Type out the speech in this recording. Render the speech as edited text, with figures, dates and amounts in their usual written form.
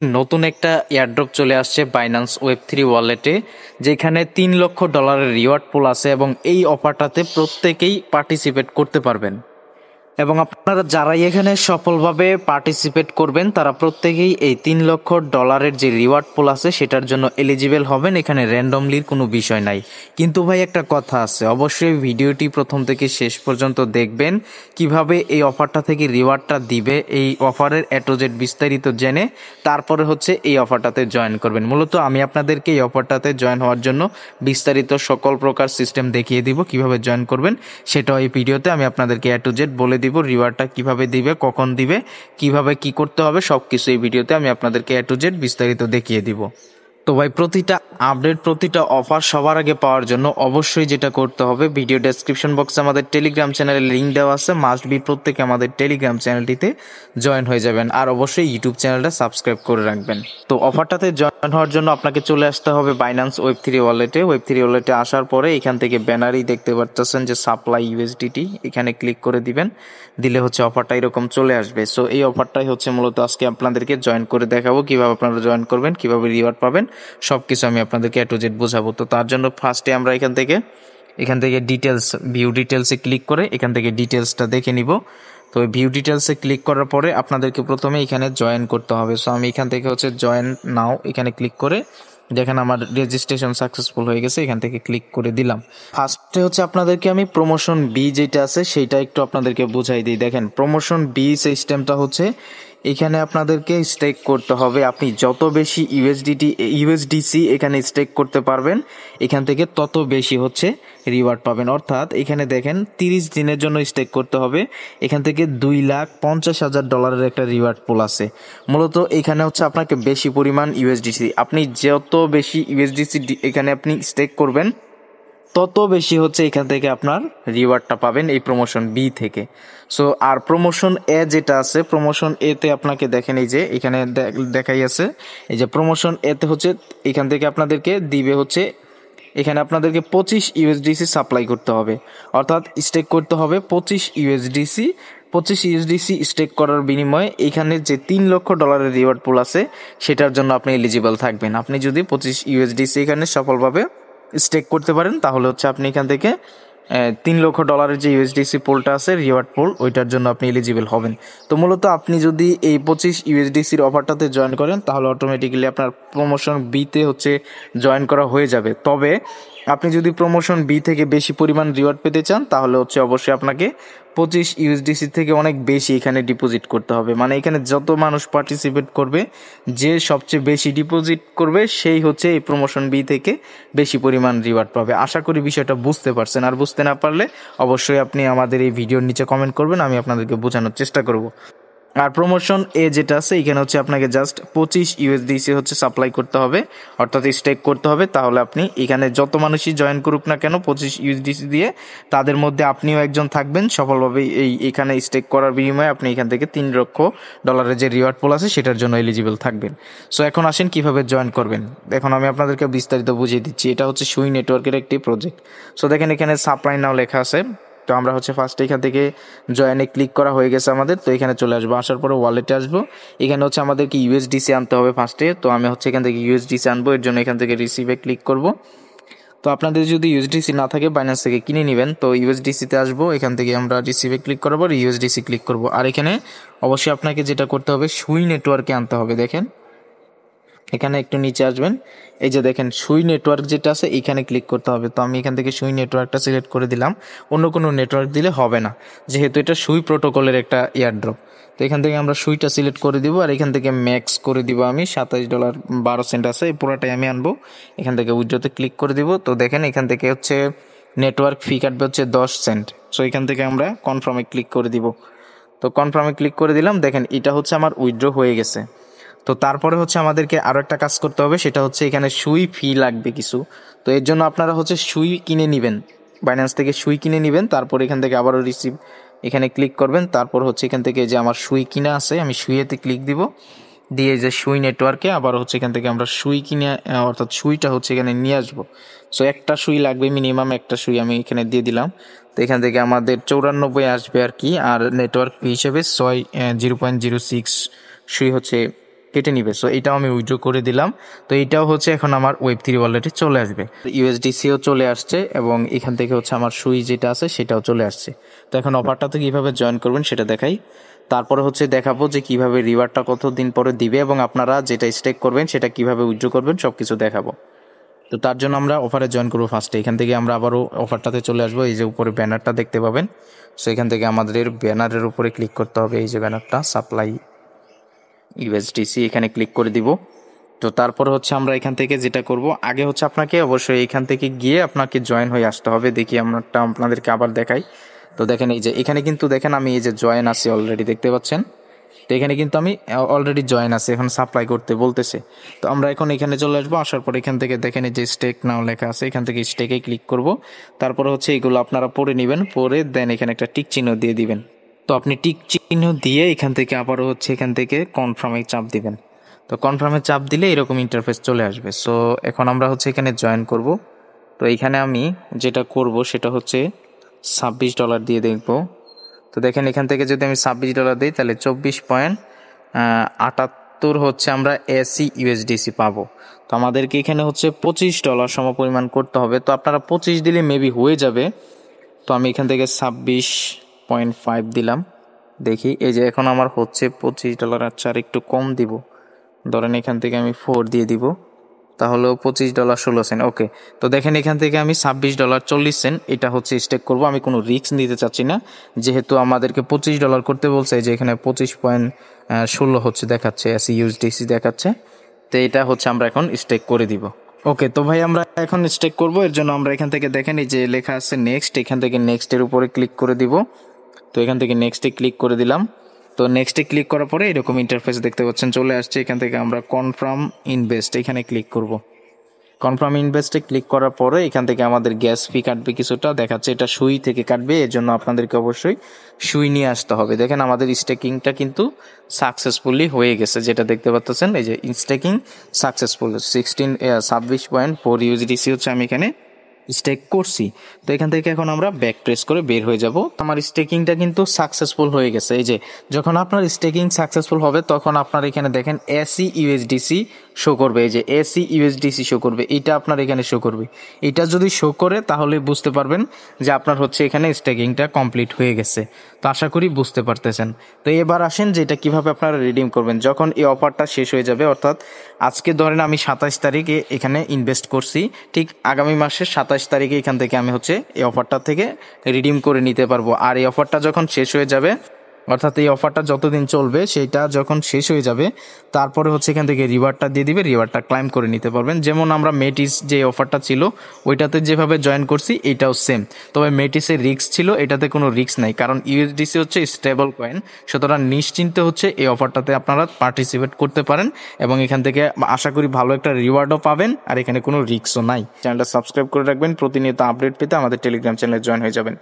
নতুন একটা এয়ারড্রপ চলে আসছে বাইন্যান্স ওয়েব3 ওয়ালেটে, যেখানে $3 লক্ষ রিওয়ার্ড পুল আছে এবং এই অফারটাতে প্রত্যেকেই পার্টিসিপেট করতে পারবেন। এবং আপনারা যারাই এখানে সফলভাবে পার্টিসিপেট করবেন তারা প্রত্যেকেই এই $3 লক্ষ যে রিওয়ার্ড পুল আছে সেটার জন্য এলিজিবল হবেন। এখানে র্যান্ডমলির কোনো বিষয় নাই। কিন্তু ভাই একটা কথা আছে, অবশ্যই ভিডিওটি প্রথম থেকে শেষ পর্যন্ত দেখবেন, কিভাবে এই অফারটা থেকে রিওয়ার্ডটা দিবে, এই অফারের এ টু জেড বিস্তারিত জেনে তারপরে হচ্ছে এই অফারটাতে জয়েন করবেন। মূলত আমি আপনাদেরকে এই অফারটাতে জয়েন হওয়ার জন্য বিস্তারিত সকল প্রকার সিস্টেম দেখিয়ে দিব, কিভাবে জয়েন করবেন সেটাও এই ভিডিওতে আমি আপনাদেরকে এ টু জেড বলে দিব। রিওয়ার্ডটা কিভাবে দিবে, কখন দিবে, কিভাবে কি করতে হবে সবকিছু এই ভিডিওতে আমি আপনাদেরকে এ টু জেড বিস্তারিত দেখিয়ে দিব। তো ভাই প্রতিটা আপডেট, প্রতিটা অফার সবার আগে পাওয়ার জন্য অবশ্যই যেটা করতে হবে, ভিডিও ডেসক্রিপশন বক্সে আমাদের টেলিগ্রাম চ্যানেলের লিঙ্ক দেওয়া আছে, মাস্ট বি প্রত্যেকে আমাদের টেলিগ্রাম চ্যানেলটিতে জয়েন হয়ে যাবেন। আর অবশ্যই ইউটিউব চ্যানেলটা সাবস্ক্রাইব করে রাখবেন। তো অফারটাতে জয়েন হওয়ার জন্য আপনাকে চলে আসতে হবে বাইন্যান্স ওয়েব3 ওয়ালেটে। ওয়েব3 ওয়ালেটে আসার পরে এখান থেকে ব্যানারই দেখতে পাচ্ছেন যে সাপ্লাই ইউএসডিটি, এখানে ক্লিক করে দিবেন। দিলে হচ্ছে অফারটা এরকম চলে আসবে। সো এই অফারটাই হচ্ছে মূলত আজকে আপনাদেরকে জয়েন করে দেখাবো, কিভাবে আপনারা জয়েন করবেন, কিভাবে রিওয়ার্ড পাবেন, সবকিছু আমি আপনাদেরকে এ টু জেড বোঝাবো। তো তার জন্য ফার্স্টে আমরা এখান থেকে ডিটেলস, ভিউ ডিটেলসে ক্লিক করে এখান থেকে ডিটেলসটা দেখে নিব। তো ভিউ ডিটেলসে ক্লিক করার পরে আপনাদেরকে প্রথমে এখানে জয়েন করতে হবে। সো আমি এখান থেকে হচ্ছে জয়েন নাও এখানে ক্লিক করে, দেখেন আমার রেজিস্ট্রেশন সাকসেসফুল হয়ে গেছে, এখান থেকে ক্লিক করে দিলাম। ফার্স্টে হচ্ছে আপনাদেরকে আমি প্রমোশন বি যেটা আছে সেইটা একটু আপনাদেরকে বুঝাই দিই। দেখেন প্রমোশন বি সিস্টেমটা হচ্ছে এখানে আপনাদেরকে স্টেক করতে হবে। আপনি যত বেশি ইউএসডিসি এখানে স্টেক করতে পারবেন, এখান থেকে তত বেশি হচ্ছে রিওয়ার্ড পাবেন। অর্থাৎ এখানে দেখেন 30 দিনের জন্য স্টেক করতে হবে, এখান থেকে $2,50,000 একটা রিওয়ার্ড পুল আছে। মূলত এখানে হচ্ছে আপনাকে বেশি পরিমাণ ইউএসডিসি, আপনি যত বেশি ইউএসডিসি এখানে আপনি স্টেক করবেন তত বেশি হচ্ছে এখান থেকে আপনার রিওয়ার্ডটা পাবেন এই প্রমোশন বি থেকে। সো আর প্রমোশন এ যেটা আছে, প্রমোশন এতে আপনাকে দেখেন এই যে এখানে দেখাই আছে, এই যে প্রমোশন এতে হচ্ছে এখান থেকে আপনাদেরকে দিবে হচ্ছে, এখানে আপনাদেরকে 25 ইউএসডিসি সাপ্লাই করতে হবে, অর্থাৎ স্টেক করতে হবে 25 ইউএসডিসি। 25 ইউএসডিসি স্টেক করার বিনিময়ে এখানে যে $3 লক্ষ রিওয়ার্ড পুল আছে সেটার জন্য আপনি এলিজিবল থাকবেন। আপনি যদি 25 ইউএসডিসি এখানে সফলভাবে স্টেক করতে পারেন তাহলে হচ্ছে আপনি এখান থেকে $3 লক্ষ যে ইউএসডিসি পোলটা আছে রিওয়ার্ড পোল, ওইটার জন্য আপনি এলিজিবল হবেন। তো মূলত আপনি যদি এই 25 ইউএসডিসির অফারটাতে জয়েন করেন তাহলে অটোমেটিক্যালি আপনার প্রমোশন বিতে হচ্ছে জয়েন করা হয়ে যাবে। তবে আপনি যদি প্রমোশন বি থেকে বেশি পরিমাণ রিওয়ার্ড পেতে চান তাহলে হচ্ছে অবশ্যই আপনাকে 25 ইউএসডিসি থেকে অনেক বেশি এখানে ডিপোজিট করতে হবে। মানে এখানে যত মানুষ পার্টিসিপেট করবে, যে সবচেয়ে বেশি ডিপোজিট করবে সেই হচ্ছে এই প্রমোশন বি থেকে বেশি পরিমাণ রিওয়ার্ড পাবে। আশা করি বিষয়টা বুঝতে পারছেন। আর বুঝতে না পারলে অবশ্যই আপনি আমাদের এই ভিডিওর নিচে কমেন্ট করবেন, আমি আপনাদেরকে বোঝানোর চেষ্টা করব। আর প্রমোশন এ যেটা আছে এখানে হচ্ছে আপনাকে জাস্ট 25 ইউএসডিসি হচ্ছে সাপ্লাই করতে হবে, অর্থাৎ স্টেক করতে হবে। তাহলে আপনি এখানে যত মানুষই জয়েন করুক না কেন 25 ইউএসডিসি দিয়ে, তাদের মধ্যে আপনিও একজন থাকবেন সফলভাবে এখানে স্টেক করার বিনিময়ে আপনি এখান থেকে $3 লক্ষ যে রিওয়ার্ড পুল আছে সেটার জন্য এলিজিবল থাকবেন। সো এখন আসেন কিভাবে জয়েন করবেন, এখন আমি আপনাদেরকে বিস্তারিত বুঝিয়ে দিচ্ছি। এটা হচ্ছে সুই নেটওয়ার্কের একটি প্রজেক্ট। সো দেখেন এখানে সাপ্লাই নাও লেখা আছে। তো আমরা হচ্ছে ফার্স্টে এখান থেকে জয়েনে ক্লিক করা হয়ে গেছে আমাদের। তো এখানে চলে আসবো, আসার পরে ওয়ালেটে আসবো। এখানে হচ্ছে আমাদেরকে ইউএসডিসি আনতে হবে ফার্স্টে। তো আমি হচ্ছে এখান থেকে ইউএসডিসি আনবো, এর জন্য এখান থেকে রিসিভে ক্লিক করব। তো আপনাদের যদি ইউএসডিসি না থাকে বাইন্যান্স থেকে কিনে নেবেন। তো ইউএসডিসিতে আসবো, এখান থেকে আমরা রিসিভে ক্লিক করার পর ইউএসডিসি ক্লিক করব। আর এখানে অবশ্যই আপনাকে যেটা করতে হবে সুই নেটওয়ার্কে আনতে হবে। দেখেন এখানে একটু নিচে আসবেন, এই যে দেখেন সুই নেটওয়ার্ক যেটা আছে এখানে ক্লিক করতে হবে। তো আমি এখান থেকে সুই নেটওয়ার্কটা সিলেক্ট করে দিলাম, অন্য কোনো নেটওয়ার্ক দিলে হবে না, যেহেতু এটা সুই প্রোটোকলের একটা এয়ারড্রপ। তো এখান থেকে আমরা সুইটা সিলেক্ট করে দিব, আর এখান থেকে ম্যাক্স করে দিব আমি $27.12 আছে, এই পুরোটাই আমি আনবো। এখান থেকে উইথড্রতে ক্লিক করে দিব। তো দেখেন এখান থেকে হচ্ছে নেটওয়ার্ক ফি কাটবে হচ্ছে 10 সেন্ট। সো এখান থেকে আমরা কনফার্মে ক্লিক করে দিব। তো কনফার্মে ক্লিক করে দিলাম, দেখেন এটা হচ্ছে আমার উইথড্র হয়ে গেছে। তো তারপরে হচ্ছে আমাদেরকে আরও একটা কাজ করতে হবে, সেটা হচ্ছে এখানে সুই ফি লাগবে কিছু। তো এর জন্য আপনারা হচ্ছে সুই কিনে নেবেন, বাইন্যান্স থেকে সুই কিনে নেবেন। তারপর এখান থেকে আবারও রিসিভ এখানে ক্লিক করবেন। তারপর হচ্ছে এখান থেকে যে আমার সুই কিনা আছে আমি সুইয়েতে ক্লিক দিব, দিয়ে যে সুই নেটওয়ার্কে আবার হচ্ছে এখান থেকে আমরা সুই কিনে, অর্থাৎ সুইটা হচ্ছে এখানে নিয়ে আসবো। সো একটা সুই লাগবে, মিনিমাম একটা সুই আমি এখানে দিয়ে দিলাম। তো এখান থেকে আমাদের 94 আসবে আর কি। আর নেটওয়ার্ক ফি হিসেবে 0.06 সুই হচ্ছে কেটে নিবে। সো এটাও আমি উইথড্র করে দিলাম। তো এটাও হচ্ছে এখন আমার Web3 ওয়ালেটে চলে আসবে। ইউএসডিসিও চলে আসছে এবং এখান থেকে হচ্ছে আমার সুই যেটা আছে সেটাও চলে আসছে। তো এখন অফারটাতে কীভাবে জয়েন করবেন সেটা দেখাই। তারপরে হচ্ছে দেখাবো যে কিভাবে রিওয়ার্ডটা কতদিন পরে দিবে এবং আপনারা যেটা স্টেক করবেন সেটা কিভাবে উইথড্র করবেন সব কিছু দেখাবো। তো তার জন্য আমরা অফারে জয়েন করবো ফার্স্টে। এখান থেকে আমরা আবারও অফারটাতে চলে আসবো। এই যে উপরে ব্যানারটা দেখতে পাবেন, সো এখান থেকে আমাদের ব্যানারের উপরে ক্লিক করতে হবে। এই যে ব্যানারটা সাপ্লাই ইউএসডিসি, এখানে ক্লিক করে দিব। তো তারপর হচ্ছে আমরা এখান থেকে যেটা করব, আগে হচ্ছে আপনাকে অবশ্যই এখান থেকে গিয়ে আপনাকে জয়েন হয়ে আসতে হবে। দেখি আমারটা আপনাদেরকে আবার দেখাই। তো দেখেন এই যে এখানে কিন্তু দেখেন আমি এই যে জয়েন আছি অলরেডি, দেখতে পাচ্ছেন। তো এখানে কিন্তু আমি অলরেডি জয়েন আছি, এখন সাপ্লাই করতে বলতেছে। তো আমরা এখন এখানে চলে আসবো। আসার পর এখান থেকে দেখেন এই যে স্টেক নাও লেখা আছে, এখান থেকে স্টেকে ক্লিক করব। তারপরে হচ্ছে এগুলো আপনারা পড়ে নেবেন, পরে দেন এখানে একটা টিক চিহ্ন দিয়ে দিবেন। তো আপনি টিক চিহ্ন দিয়ে এখান থেকে আবারও হচ্ছে এখান থেকে কনফার্মে চাপ দিবেন। তো কনফার্মে চাপ দিলে এরকম ইন্টারফেস চলে আসবে। সো এখন আমরা হচ্ছে এখানে জয়েন করব। তো এইখানে আমি যেটা করব সেটা হচ্ছে $26 দিয়ে দেখব। তো দেখেন এখান থেকে যদি আমি $26 দিই তাহলে 24.78 হচ্ছে আমরা এসি ইউএসডিসি পাবো। তো আমাদেরকে এখানে হচ্ছে $25 সমপরিমাণ করতে হবে। তো আপনারা 25 দিলে মেবি হয়ে যাবে। তো আমি এখান থেকে 26.5 দিলাম। দেখি এই যে এখন আমার হচ্ছে $25। আচ্ছা আর একটু কম দিব, ধরেন এখান থেকে আমি 4 দিয়ে দিব, তাহলেও $25.16। ওকে। তো দেখেন এখান থেকে আমি $26.40 এটা হচ্ছে স্টেক করব। আমি কোনো রিস্ক নিতে চাচ্ছি না, যেহেতু আমাদেরকে $25 করতে বলছে। যে এখানে 25.16 হচ্ছে দেখাচ্ছে, এসি ইউএসডিসি দেখাচ্ছে। তো এটা হচ্ছে আমরা এখন স্টেক করে দিব। ওকে, তো ভাই আমরা এখন স্টেক করব। এর জন্য আমরা এখান থেকে দেখেন এই যে লেখা আছে নেক্সট, এখান থেকে নেক্সটের উপরে ক্লিক করে দিব। তো এখান থেকে নেক্সটে ক্লিক করে দিলাম। তো নেক্সটে ক্লিক করার পরে এরকম ইন্টারফেস দেখতে পাচ্ছেন চলে আসছে। এখান থেকে আমরা কনফার্ম ইনভেস্ট এখানে ক্লিক করব। কনফার্ম ইনভেস্টে ক্লিক করার পরে এখান থেকে আমাদের গ্যাস ফি কাটবে কিছুটা দেখাচ্ছে, এটা সুই থেকে কাটবে। এর জন্য আপনাদেরকে অবশ্যই সুই নিয়ে আসতে হবে। দেখেন আমাদের স্টেকিংটা কিন্তু সাকসেসফুলি হয়ে গেছে, যেটা দেখতে পাচ্ছেন এই যে স্টেকিং সাকসেসফুল 26.4 ইউএসডিসি হচ্ছে আমি এখানে স্টেক করছি। তো এখান থেকে এখন আমরা ব্যাক প্রেস করে বের হয়ে যাব। আমার স্টেকিংটা কিন্তু সাকসেসফুল হয়ে গেছে। এই যে যখন আপনার স্টেকিং সাকসেসফুল হবে তখন আপনার এখানে দেখেন এসি ইউএসডিসি শো করবে। এই যে এসি ইউএসডিসি শো করবে, এটা আপনার এখানে শো করবে। এটা যদি শো করে তাহলে বুঝতে পারবেন যে আপনার হচ্ছে এখানে স্টেকিংটা কমপ্লিট হয়ে গেছে। তো আশা করি বুঝতে পারতেছেন। তো এবার আসেন যে এটা কীভাবে আপনারা রিডিম করবেন যখন এই অফারটা শেষ হয়ে যাবে। অর্থাৎ আজকে ধরেন আমি 27 তারিখে এখানে ইনভেস্ট করছি, ঠিক আগামী মাসের 27 তারিখে এখান থেকে আমি হচ্ছে এই অফারটা থেকে রিডিম করে নিতে পারবো। আর এই অফারটা যখন শেষ হয়ে যাবে, অর্থাৎ এই অফারটা যতদিন চলবে সেইটা যখন শেষ হয়ে যাবে তারপরে হচ্ছে এখান থেকে রিওয়ার্ডটা দিয়ে দিবে, রিওয়ার্ডটা ক্লাইম করে নিতে পারবেন। যেমন আমরা মেটিস যে অফারটা ছিল ওইটাতে যেভাবে জয়েন করছি এটাও সেম, তবে মেটিসের রিস্ক ছিল, এটাতে কোনো রিস্ক নাই, কারণ ইউএসডিসি হচ্ছে স্টেবল কয়েন। সুতরাং নিশ্চিন্তে হচ্ছে এই অফারটাতে আপনারা পার্টিসিপেট করতে পারেন এবং এখান থেকে আশা করি ভালো একটা রিওয়ার্ডও পাবেন, আর এখানে কোনো রিস্কও নাই। চ্যানেলটা সাবস্ক্রাইব করে রাখবেন, প্রতিনিয়ত আপডেট পেতে আমাদের টেলিগ্রাম চ্যানেলে জয়েন হয়ে যাবেন।